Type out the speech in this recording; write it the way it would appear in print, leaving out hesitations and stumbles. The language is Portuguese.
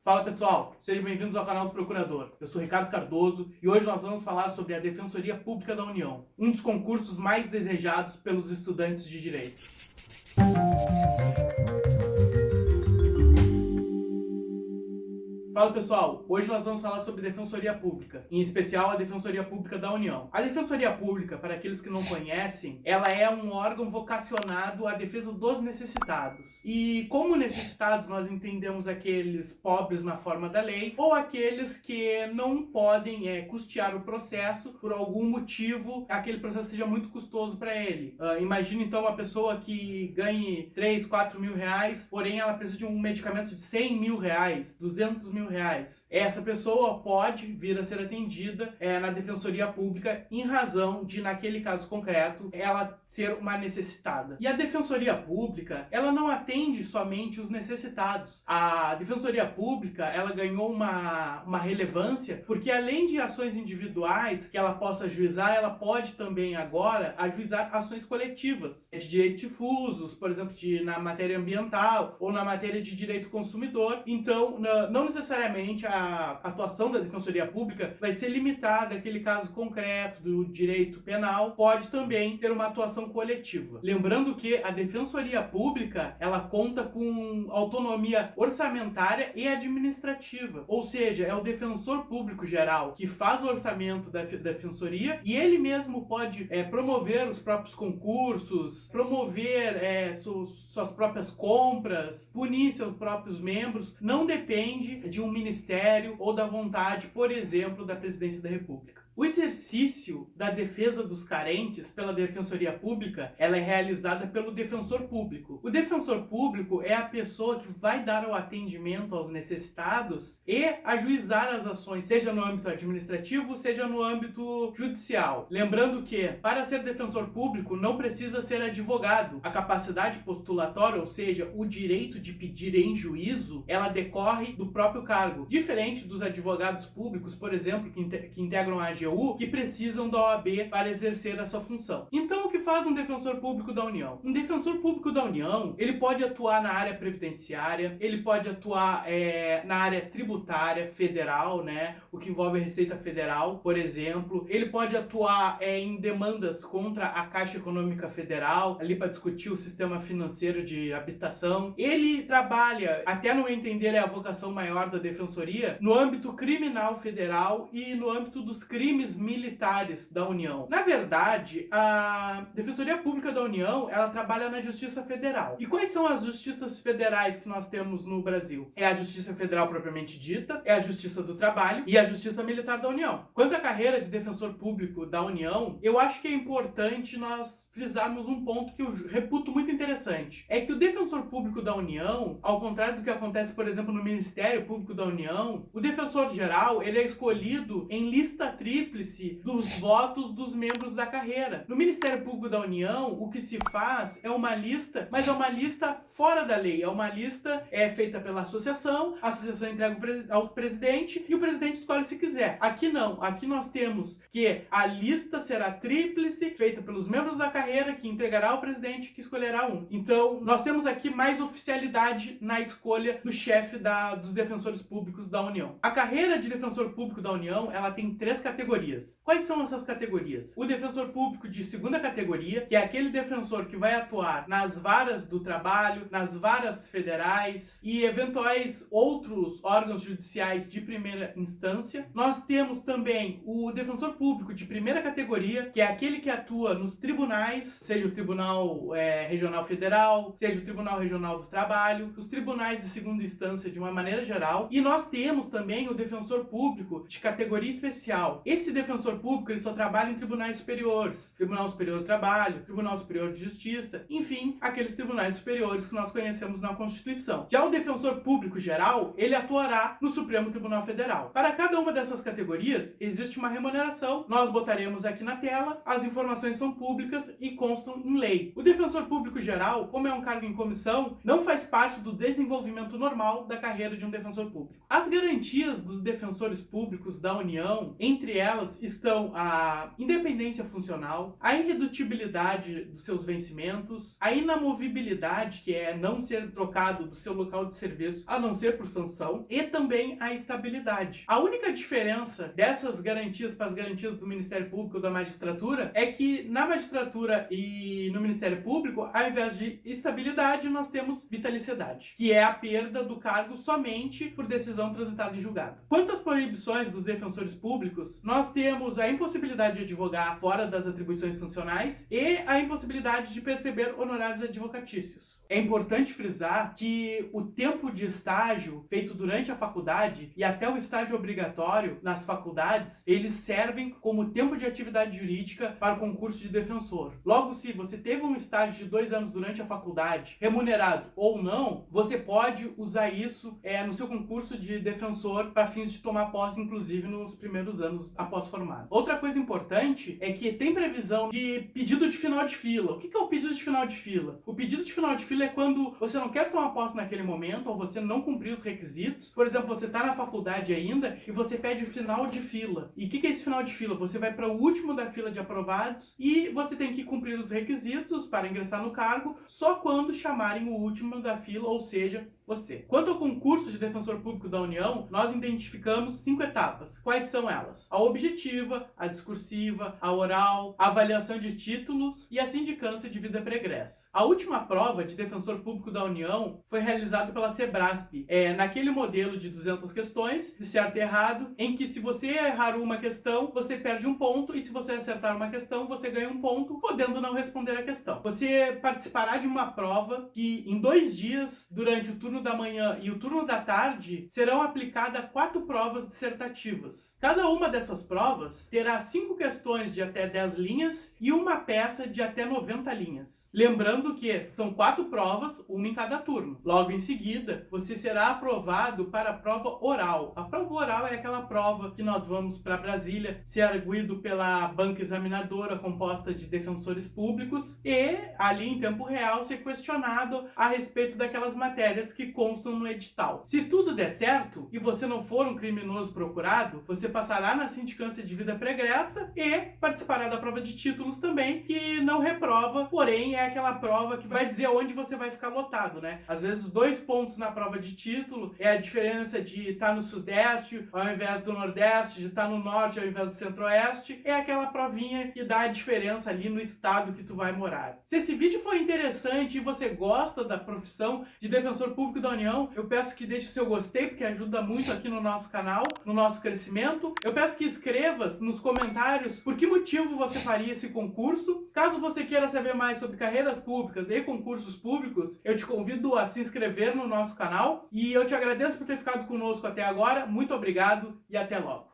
Fala pessoal, sejam bem-vindos ao canal do Procurador. Eu sou Ricardo Cardoso e hoje nós vamos falar sobre a Defensoria Pública da União, um dos concursos mais desejados pelos estudantes de Direito. Fala pessoal, hoje nós vamos falar sobre Defensoria Pública, em especial a Defensoria Pública da União. A Defensoria Pública, para aqueles que não conhecem, ela é um órgão vocacionado à defesa dos necessitados. E como necessitados nós entendemos aqueles pobres na forma da lei ou aqueles que não podem custear o processo por algum motivo, aquele processo seja muito custoso para ele. Imagine então uma pessoa que ganhe 3, 4 mil reais, porém ela precisa de um medicamento de 100 mil reais, 200 mil reais. Essa pessoa pode vir a ser atendida na Defensoria Pública em razão de, naquele caso concreto, ela ser uma necessitada. E a Defensoria Pública, ela não atende somente os necessitados. A Defensoria Pública, ela ganhou uma relevância porque além de ações individuais que ela possa ajuizar, ela pode também agora ajuizar ações coletivas de direitos difusos, por exemplo, na matéria ambiental ou na matéria de direito consumidor. Então, não necessariamente a atuação da Defensoria Pública vai ser limitada àquele caso concreto do direito penal, pode também ter uma atuação coletiva. Lembrando que a Defensoria Pública, ela conta com autonomia orçamentária e administrativa, ou seja, é o defensor público geral que faz o orçamento da Defensoria e ele mesmo pode promover os próprios concursos, promover suas próprias compras, punir seus próprios membros, não depende de um ministério ou da vontade, por exemplo, da Presidência da República. O exercício da defesa dos carentes pela Defensoria Pública, ela é realizada pelo defensor público. O defensor público é a pessoa que vai dar o atendimento aos necessitados e ajuizar as ações, seja no âmbito administrativo, seja no âmbito judicial. Lembrando que, para ser defensor público, não precisa ser advogado. A capacidade postulatória, ou seja, o direito de pedir em juízo, ela decorre do próprio cargo. Diferente dos advogados públicos, por exemplo, que integram a AGU, que precisam da OAB para exercer a sua função. Então, o que faz um defensor público da União? Um defensor público da União, ele pode atuar na área previdenciária, ele pode atuar na área tributária federal, né, o que envolve a Receita Federal, por exemplo. Ele pode atuar em demandas contra a Caixa Econômica Federal, ali para discutir o sistema financeiro de habitação. Ele trabalha, até no entender é a vocação maior da Defensoria, no âmbito criminal federal e no âmbito dos crimes militares da União. Na verdade, a Defensoria Pública da União, ela trabalha na Justiça Federal. E quais são as justiças federais que nós temos no Brasil? É a Justiça Federal propriamente dita, é a Justiça do Trabalho e a Justiça Militar da União. Quanto à carreira de defensor público da União, eu acho que é importante nós frisarmos um ponto que eu reputo muito interessante. É que o defensor público da União, ao contrário do que acontece, por exemplo, no Ministério Público da União, o defensor geral, ele é escolhido em lista tríplice dos votos dos membros da carreira. No Ministério Público da União, o que se faz é uma lista, mas é uma lista fora da lei, é uma lista feita pela associação, a associação entrega ao presidente e o presidente escolhe se quiser. Aqui não, aqui nós temos que a lista será tríplice, feita pelos membros da carreira, que entregará ao presidente, que escolherá um. Então, nós temos aqui mais oficialidade na escolha do chefe dos defensores públicos da União. A carreira de defensor público da União, ela tem 3 categorias. Quais são essas categorias? O defensor público de segunda categoria, que é aquele defensor que vai atuar nas varas do trabalho, nas varas federais e eventuais outros órgãos judiciais de primeira instância. Nós temos também o defensor público de primeira categoria, que é aquele que atua nos tribunais, seja o Tribunal Regional Federal, seja o Tribunal Regional do Trabalho, os tribunais de segunda instância de uma maneira geral. E nós temos também o defensor público de categoria especial. Esse defensor público, ele só trabalha em tribunais superiores, Tribunal Superior do Trabalho, Tribunal Superior de Justiça, enfim, aqueles tribunais superiores que nós conhecemos na Constituição. Já o defensor público geral, ele atuará no Supremo Tribunal Federal. Para cada uma dessas categorias, existe uma remuneração, nós botaremos aqui na tela, as informações são públicas e constam em lei. O defensor público geral, como é um cargo em comissão, não faz parte do desenvolvimento normal da carreira de um defensor público. As garantias dos defensores públicos da União, entre elas, delas estão a independência funcional, a irredutibilidade dos seus vencimentos, a inamovibilidade, que é não ser trocado do seu local de serviço, a não ser por sanção, e também a estabilidade. A única diferença dessas garantias para as garantias do Ministério Público ou da magistratura é que na magistratura e no Ministério Público, ao invés de estabilidade, nós temos vitaliciedade, que é a perda do cargo somente por decisão transitada em julgado. Quanto às proibições dos defensores públicos, nós temos a impossibilidade de advogar fora das atribuições funcionais e a impossibilidade de perceber honorários advocatícios. É importante frisar que o tempo de estágio feito durante a faculdade e até o estágio obrigatório nas faculdades, eles servem como tempo de atividade jurídica para o concurso de defensor. Logo, se você teve um estágio de 2 anos durante a faculdade, remunerado ou não, você pode usar isso no seu concurso de defensor para fins de tomar posse, inclusive nos primeiros anos após formado. Outra coisa importante é que tem previsão de pedido de final de fila. O que é o pedido de final de fila? O pedido de final de fila é quando você não quer tomar posse naquele momento ou você não cumpriu os requisitos. Por exemplo, você está na faculdade ainda e você pede final de fila. E o que é esse final de fila? Você vai para o último da fila de aprovados e você tem que cumprir os requisitos para ingressar no cargo só quando chamarem o último da fila, ou seja, você. Quanto ao concurso de defensor público da União, nós identificamos 5 etapas. Quais são elas? A objetiva, a discursiva, a oral, a avaliação de títulos e a sindicância de vida pregressa. A última prova de defensor público da União foi realizada pela Sebrasp, naquele modelo de 200 questões, de certo e errado, em que se você errar uma questão, você perde 1 ponto, e se você acertar uma questão, você ganha 1 ponto, podendo não responder a questão. Você participará de uma prova que, em 2 dias, durante o turno da manhã e o turno da tarde, serão aplicadas 4 provas dissertativas. Cada uma dessas provas terá 5 questões de até 10 linhas e uma peça de até 90 linhas. Lembrando que são 4 provas, uma em cada turno. Logo em seguida, você será aprovado para a prova oral. A prova oral é aquela prova que nós vamos para Brasília, ser arguido pela banca examinadora composta de defensores públicos e, ali em tempo real, ser questionado a respeito daquelas matérias que constam no edital. Se tudo der certo e você não for um criminoso procurado, você passará na sindicância de vida pregressa e participará da prova de títulos também, que não reprova, porém é aquela prova que vai dizer onde você vai ficar lotado, né? Às vezes 2 pontos na prova de título é a diferença de estar no Sudeste ao invés do Nordeste, de estar no Norte ao invés do Centro-Oeste, é aquela provinha que dá a diferença ali no estado que tu vai morar. Se esse vídeo foi interessante e você gosta da profissão de defensor público da União, eu peço que deixe seu gostei, porque ajuda muito aqui no nosso canal, no nosso crescimento. Eu peço que escrevas nos comentários por que motivo você faria esse concurso. Caso você queira saber mais sobre carreiras públicas e concursos públicos, eu te convido a se inscrever no nosso canal e eu te agradeço por ter ficado conosco até agora. Muito obrigado e até logo.